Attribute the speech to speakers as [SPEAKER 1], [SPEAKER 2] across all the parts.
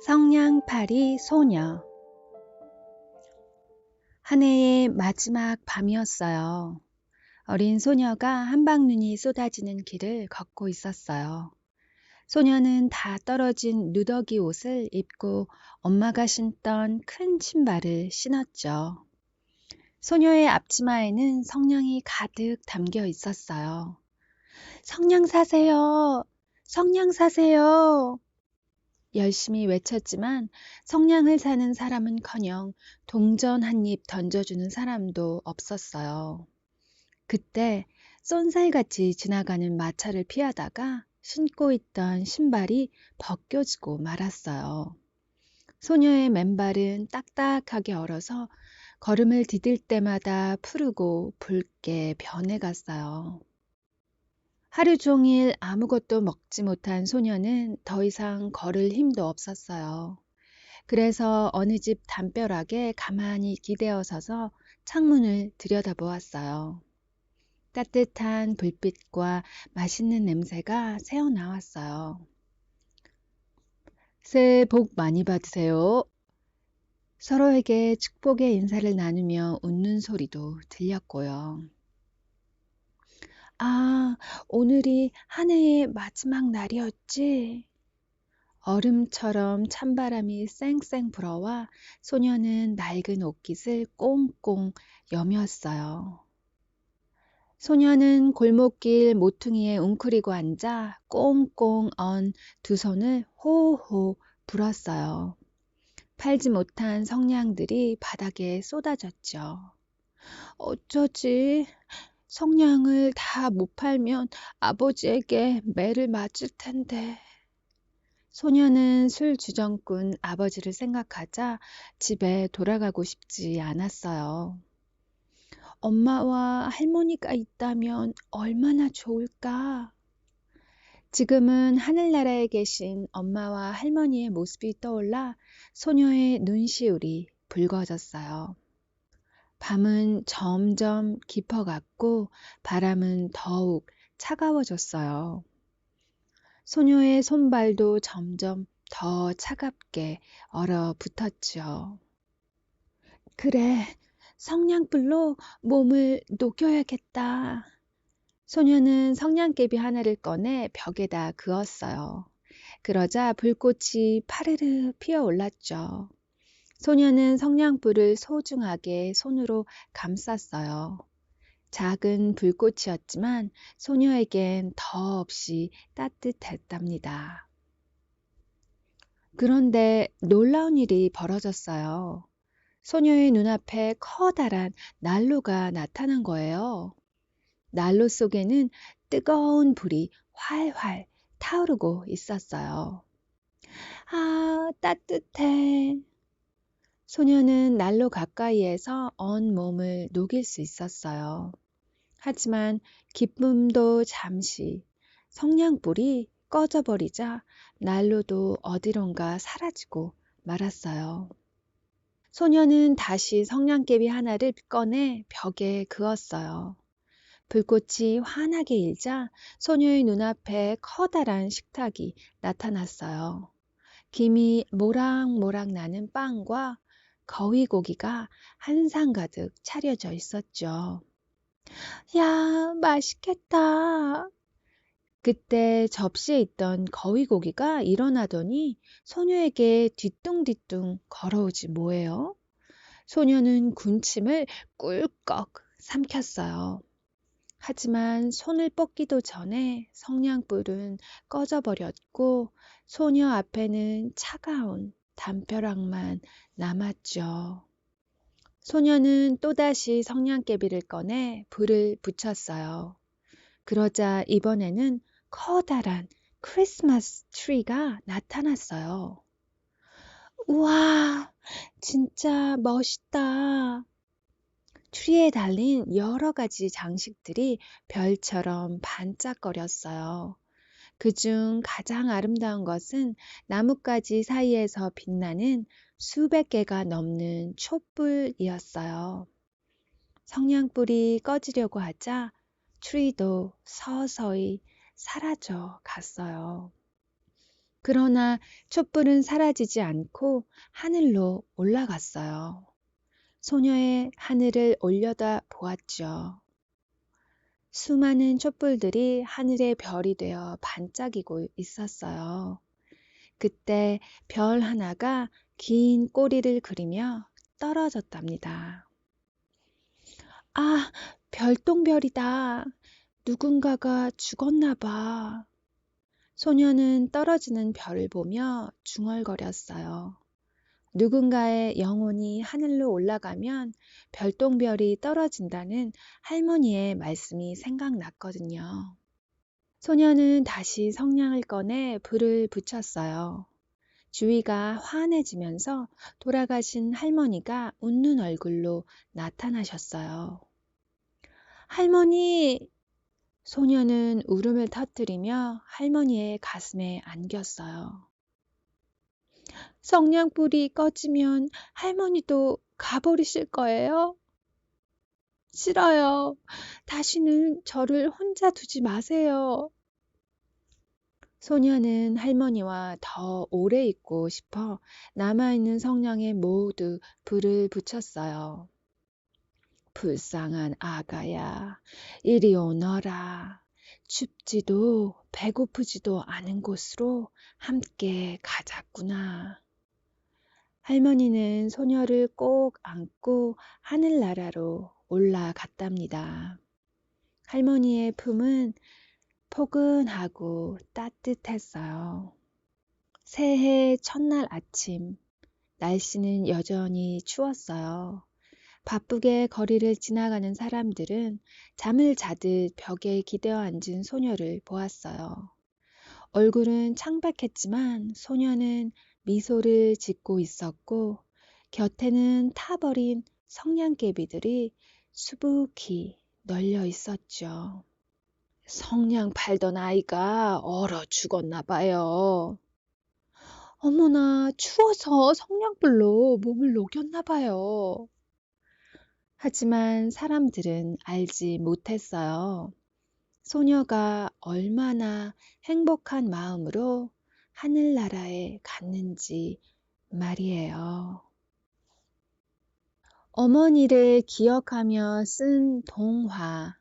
[SPEAKER 1] 성냥팔이 소녀. 한 해의 마지막 밤이었어요. 어린 소녀가 한방눈이 쏟아지는 길을 걷고 있었어요. 소녀는 다 떨어진 누더기 옷을 입고 엄마가 신던 큰 신발을 신었죠. 소녀의 앞치마에는 성냥이 가득 담겨 있었어요. 성냥 사세요! 성냥 사세요! 열심히 외쳤지만 성냥을 사는 사람은커녕 동전 한 입 던져주는 사람도 없었어요. 그때 쏜살같이 지나가는 마차를 피하다가 신고 있던 신발이 벗겨지고 말았어요. 소녀의 맨발은 딱딱하게 얼어서 걸음을 디딜 때마다 푸르고 붉게 변해갔어요. 하루 종일 아무것도 먹지 못한 소녀는 더 이상 걸을 힘도 없었어요. 그래서 어느 집 담벼락에 가만히 기대어 서서 창문을 들여다보았어요. 따뜻한 불빛과 맛있는 냄새가 새어나왔어요. 새해 복 많이 받으세요. 서로에게 축복의 인사를 나누며 웃는 소리도 들렸고요. 아, 오늘이 한 해의 마지막 날이었지? 얼음처럼 찬바람이 쌩쌩 불어와 소녀는 낡은 옷깃을 꽁꽁 여몄어요. 소녀는 골목길 모퉁이에 웅크리고 앉아 꽁꽁 언 두 손을 호호 불었어요. 팔지 못한 성냥들이 바닥에 쏟아졌죠. 어쩌지? 성냥을 다 못 팔면 아버지에게 매를 맞을 텐데. 소녀는 술주정꾼 아버지를 생각하자 집에 돌아가고 싶지 않았어요. 엄마와 할머니가 있다면 얼마나 좋을까? 지금은 하늘나라에 계신 엄마와 할머니의 모습이 떠올라 소녀의 눈시울이 붉어졌어요. 밤은 점점 깊어갔고 바람은 더욱 차가워졌어요. 소녀의 손발도 점점 더 차갑게 얼어붙었죠. 그래, 성냥불로 몸을 녹여야겠다. 소녀는 성냥개비 하나를 꺼내 벽에다 그었어요. 그러자 불꽃이 파르르 피어올랐죠. 소녀는 성냥불을 소중하게 손으로 감쌌어요. 작은 불꽃이었지만 소녀에겐 더없이 따뜻했답니다. 그런데 놀라운 일이 벌어졌어요. 소녀의 눈앞에 커다란 난로가 나타난 거예요. 난로 속에는 뜨거운 불이 활활 타오르고 있었어요. 아, 따뜻해. 소녀는 난로 가까이에서 언 몸을 녹일 수 있었어요. 하지만 기쁨도 잠시, 성냥불이 꺼져버리자 난로도 어디론가 사라지고 말았어요. 소녀는 다시 성냥개비 하나를 꺼내 벽에 그었어요. 불꽃이 환하게 일자 소녀의 눈앞에 커다란 식탁이 나타났어요. 김이 모락모락 나는 빵과 거위고기가 한 상 가득 차려져 있었죠. 야, 맛있겠다. 그때 접시에 있던 거위고기가 일어나더니 소녀에게 뒤뚱뒤뚱 걸어오지 뭐예요? 소녀는 군침을 꿀꺽 삼켰어요. 하지만 손을 뻗기도 전에 성냥불은 꺼져버렸고 소녀 앞에는 차가운 담벼락만 남았죠. 소녀는 또다시 성냥개비를 꺼내 불을 붙였어요. 그러자 이번에는 커다란 크리스마스 트리가 나타났어요. 우와, 진짜 멋있다. 트리에 달린 여러 가지 장식들이 별처럼 반짝거렸어요. 그중 가장 아름다운 것은 나뭇가지 사이에서 빛나는 수백 개가 넘는 촛불이었어요. 성냥불이 꺼지려고 하자 트리도 서서히 사라져 갔어요. 그러나 촛불은 사라지지 않고 하늘로 올라갔어요. 소녀의 하늘을 올려다 보았죠. 수많은 촛불들이 하늘의 별이 되어 반짝이고 있었어요. 그때 별 하나가 긴 꼬리를 그리며 떨어졌답니다. 아, 별똥별이다. 누군가가 죽었나 봐. 소녀는 떨어지는 별을 보며 중얼거렸어요. 누군가의 영혼이 하늘로 올라가면 별똥별이 떨어진다는 할머니의 말씀이 생각났거든요. 소녀는 다시 성냥을 꺼내 불을 붙였어요. 주위가 환해지면서 돌아가신 할머니가 웃는 얼굴로 나타나셨어요. 할머니! 소녀는 울음을 터뜨리며 할머니의 가슴에 안겼어요. 성냥불이 꺼지면 할머니도 가버리실 거예요? 싫어요. 다시는 저를 혼자 두지 마세요. 소녀는 할머니와 더 오래 있고 싶어 남아있는 성냥에 모두 불을 붙였어요. 불쌍한 아가야, 이리 오너라. 춥지도 배고프지도 않은 곳으로 함께 가자꾸나. 할머니는 소녀를 꼭 안고 하늘나라로 올라갔답니다. 할머니의 품은 포근하고 따뜻했어요. 새해 첫날 아침, 날씨는 여전히 추웠어요. 바쁘게 거리를 지나가는 사람들은 잠을 자듯 벽에 기대어 앉은 소녀를 보았어요. 얼굴은 창백했지만 소녀는 미소를 짓고 있었고 곁에는 타버린 성냥개비들이 수북히 널려 있었죠. 성냥 팔던 아이가 얼어 죽었나 봐요. 어머나, 추워서 성냥불로 몸을 녹였나 봐요. 하지만 사람들은 알지 못했어요. 소녀가 얼마나 행복한 마음으로 하늘나라에 갔는지 말이에요. 어머니를 기억하며 쓴 동화.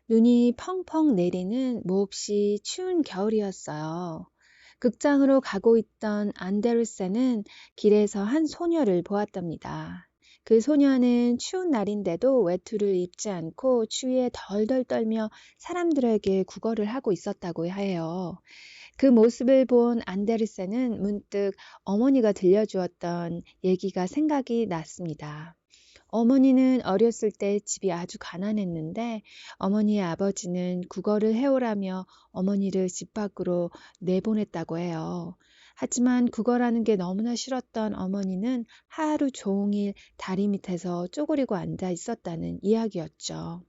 [SPEAKER 1] 눈이 펑펑 내리는 몹시 추운 겨울이었어요. 극장으로 가고 있던 안데르센은 길에서 한 소녀를 보았답니다. 그 소녀는 추운 날인데도 외투를 입지 않고 추위에 덜덜 떨며 사람들에게 구걸을 하고 있었다고 해요. 그 모습을 본 안데르센은 문득 어머니가 들려주었던 얘기가 생각이 났습니다. 어머니는 어렸을 때 집이 아주 가난했는데 어머니의 아버지는 국어를 해오라며 어머니를 집 밖으로 내보냈다고 해요. 하지만 국어라는 게 너무나 싫었던 어머니는 하루 종일 다리 밑에서 쪼그리고 앉아 있었다는 이야기였죠.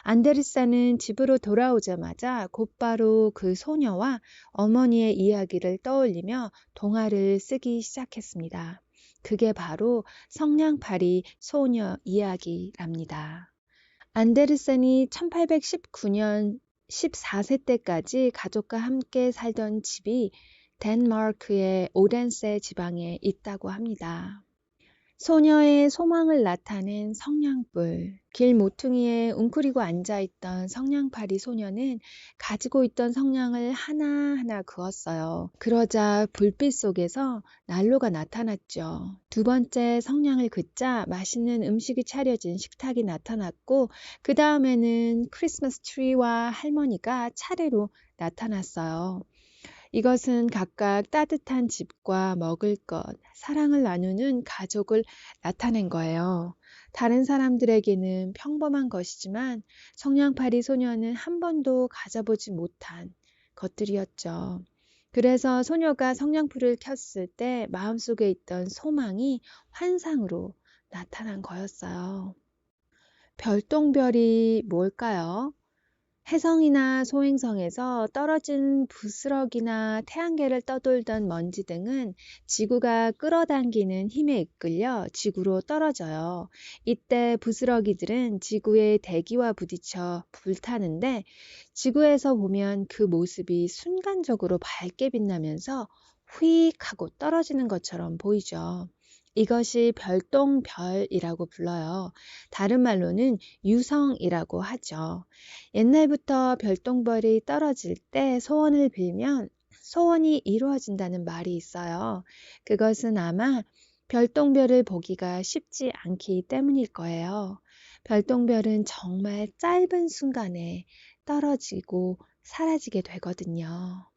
[SPEAKER 1] 안데르센은 집으로 돌아오자마자 곧바로 그 소녀와 어머니의 이야기를 떠올리며 동화를 쓰기 시작했습니다. 그게 바로 성냥팔이 소녀 이야기랍니다. 안데르센이 1819년 14세 때까지 가족과 함께 살던 집이 덴마크의 오덴세 지방에 있다고 합니다. 소녀의 소망을 나타낸 성냥불. 길 모퉁이에 웅크리고 앉아있던 성냥팔이 소녀는 가지고 있던 성냥을 하나하나 그었어요. 그러자 불빛 속에서 난로가 나타났죠. 두 번째 성냥을 긋자 맛있는 음식이 차려진 식탁이 나타났고 그 다음에는 크리스마스 트리와 할머니가 차례로 나타났어요. 이것은 각각 따뜻한 집과 먹을 것, 사랑을 나누는 가족을 나타낸 거예요. 다른 사람들에게는 평범한 것이지만 성냥팔이 소녀는 한 번도 가져보지 못한 것들이었죠. 그래서 소녀가 성냥불을 켰을 때 마음속에 있던 소망이 환상으로 나타난 거였어요. 별똥별이 뭘까요? 혜성이나 소행성에서 떨어진 부스러기나 태양계를 떠돌던 먼지 등은 지구가 끌어당기는 힘에 이끌려 지구로 떨어져요. 이때 부스러기들은 지구의 대기와 부딪혀 불타는데 지구에서 보면 그 모습이 순간적으로 밝게 빛나면서 휙 하고 떨어지는 것처럼 보이죠. 이것이 별똥별이라고 불러요. 다른 말로는 유성이라고 하죠. 옛날부터 별똥별이 떨어질 때 소원을 빌면 소원이 이루어진다는 말이 있어요. 그것은 아마 별똥별을 보기가 쉽지 않기 때문일 거예요. 별똥별은 정말 짧은 순간에 떨어지고 사라지게 되거든요.